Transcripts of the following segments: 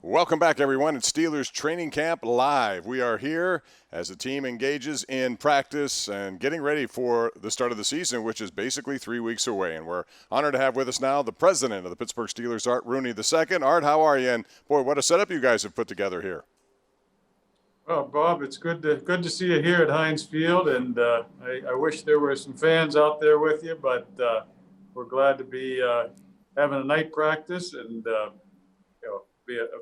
Welcome back, everyone. It's Steelers Training Camp Live. We are here as the team engages in practice and getting ready for the start of the season, which is basically 3 weeks away. And we're honored to have with us now the president of the Pittsburgh Steelers, Art Rooney II. Art, how are you? And, boy, what a setup you guys have put together here. Well, Bob, it's good to see you here at Heinz Field, and I wish there were some fans out there with you, but we're glad to be having a night practice, and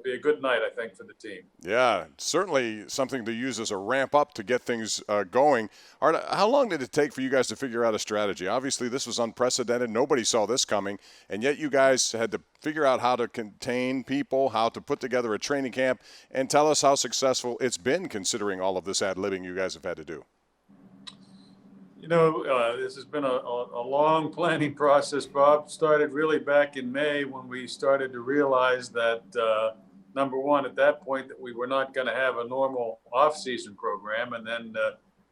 be a good night, I think, for the team. Yeah, certainly something to use as a ramp up to get things going. Art, how long did it take for you guys to figure out a strategy? Obviously, this was unprecedented. Nobody saw this coming, and yet you guys had to figure out how to contain people, how to put together a training camp, and tell us how successful it's been considering all of this ad-libbing you guys have had to do. You know, this has been a long planning process, Bob. Started really back in May when we started to realize that, number one, at that point, that we were not going to have a normal off-season program. And then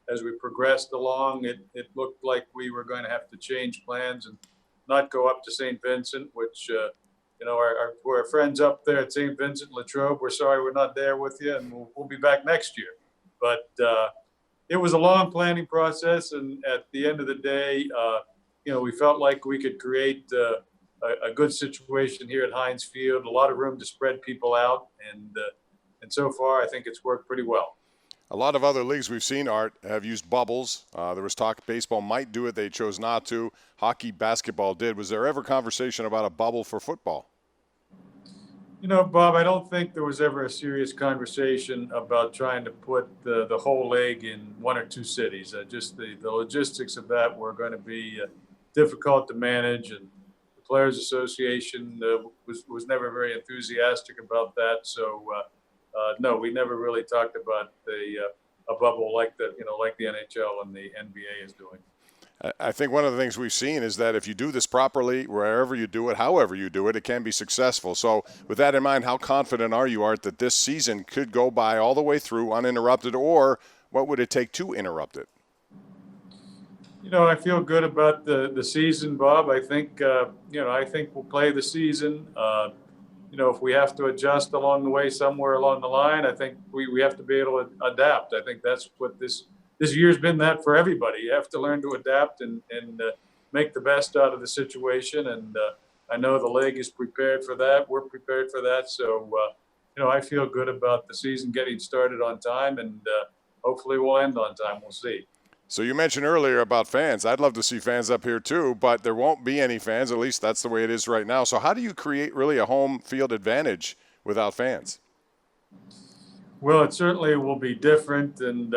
as we progressed along, it looked like we were going to have to change plans and not go up to Saint Vincent, which, our friends up there at Saint Vincent and Latrobe, we're sorry we're not there with you, and we'll be back next year. But it was a long planning process, and at the end of the day, we felt like we could create a good situation here at Heinz Field, a lot of room to spread people out, and so far I think it's worked pretty well. A lot of other leagues we've seen, Art, have used bubbles. There was talk baseball might do it. They chose not to. Hockey, basketball did. Was there ever conversation about a bubble for football? You know, Bob, I don't think there was ever a serious conversation about trying to put the whole league in one or two cities. Just the logistics of that were going to be difficult to manage, and the Players Association was never very enthusiastic about that. So, no, we never really talked about a bubble like the NHL and the NBA is doing. I think one of the things we've seen is that if you do this properly, wherever you do it, however you do it, it can be successful. So with that in mind, how confident are you, Art, that this season could go by all the way through uninterrupted, or what would it take to interrupt it? You know, I feel good about the season, Bob. I think, I think we'll play the season. If we have to adjust along the way somewhere along the line, I think we have to be able to adapt. I think that's what this year's been that for everybody. You have to learn to adapt and make the best out of the situation. And I know the league is prepared for that. We're prepared for that. So, I feel good about the season getting started on time, and hopefully we'll end on time. We'll see. So you mentioned earlier about fans. I'd love to see fans up here too, but there won't be any fans. At least that's the way it is right now. So how do you create really a home field advantage without fans? Well, it certainly will be different, and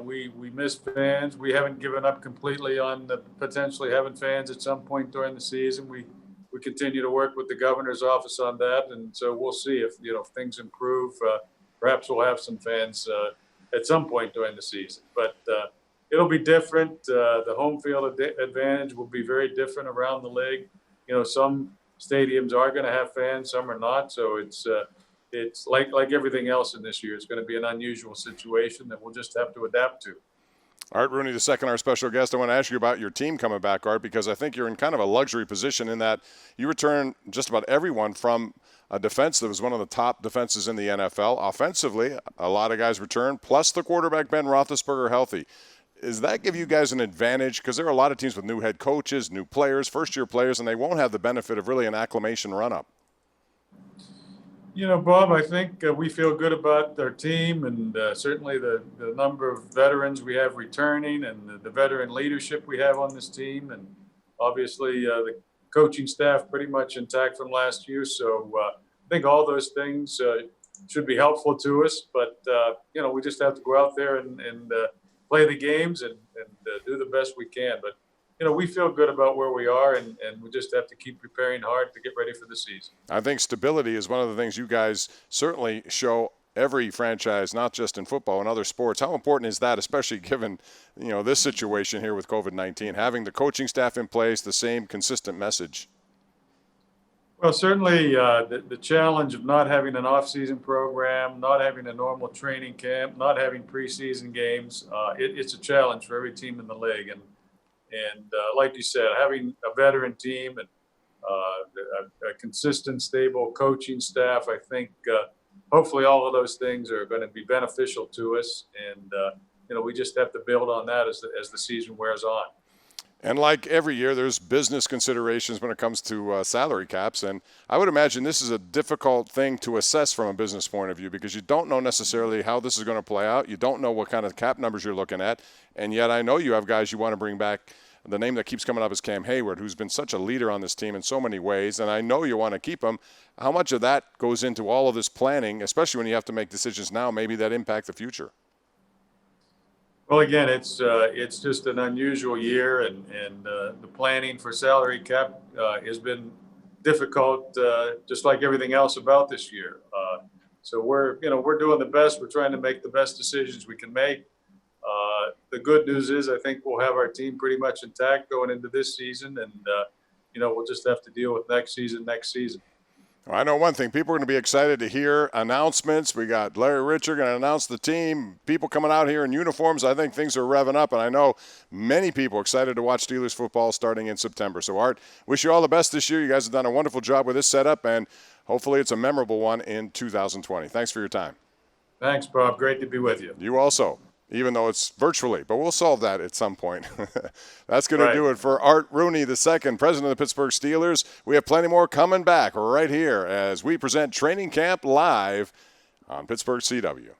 we miss fans. We haven't given up completely on potentially having fans at some point during the season. We continue to work with the governor's office on that, and so we'll see if things improve. Perhaps we'll have some fans at some point during the season, but it'll be different. The home field advantage will be very different around the league. Some stadiums are going to have fans, some are not. So it's like everything else in this year. It's going to be an unusual situation that we'll just have to adapt to. Art Rooney II, our special guest. I want to ask you about your team coming back, Art, because I think you're in kind of a luxury position in that you return just about everyone from a defense that was one of the top defenses in the NFL. Offensively, a lot of guys return, plus the quarterback Ben Roethlisberger healthy. Does that give you guys an advantage? Because there are a lot of teams with new head coaches, new players, first-year players, and they won't have the benefit of really an acclimation run-up. You know, Bob, I think we feel good about our team, and certainly the number of veterans we have returning, and the veteran leadership we have on this team, and obviously the coaching staff pretty much intact from last year. So I think all those things should be helpful to us. But, we just have to go out there and play the games and do the best we can. But, we feel good about where we are, and we just have to keep preparing hard to get ready for the season. I think stability is one of the things you guys certainly show every franchise, not just in football and other sports. How important is that, especially given, this situation here with COVID-19, having the coaching staff in place, the same consistent message? Well, certainly the challenge of not having an off-season program, not having a normal training camp, not having preseason games, it's a challenge for every team in the league. And like you said, having a veteran team and a consistent, stable coaching staff. I think hopefully all of those things are going to be beneficial to us, and we just have to build on that as the season wears on. And like every year, there's business considerations when it comes to salary caps. And I would imagine this is a difficult thing to assess from a business point of view because you don't know necessarily how this is going to play out. You don't know what kind of cap numbers you're looking at. And yet I know you have guys you want to bring back. The name that keeps coming up is Cam Hayward, who's been such a leader on this team in so many ways. And I know you want to keep him. How much of that goes into all of this planning, especially when you have to make decisions now, maybe that impact the future? Well, again, it's just an unusual year, and the planning for salary cap has been difficult, just like everything else about this year. So we're doing the best. We're trying to make the best decisions we can make. The good news is I think we'll have our team pretty much intact going into this season, and we'll just have to deal with next season. Well, I know one thing. People are going to be excited to hear announcements. We got Larry Richer going to announce the team, people coming out here in uniforms. I think things are revving up, and I know many people excited to watch Steelers football starting in September. So, Art, wish you all the best this year. You guys have done a wonderful job with this setup, and hopefully it's a memorable one in 2020. Thanks for your time. Thanks, Bob. Great to be with you. You also. Even though it's virtually, but we'll solve that at some point. That's going to do it for Art Rooney II, President of the Pittsburgh Steelers. We have plenty more coming back right here as we present Training Camp live on Pittsburgh CW.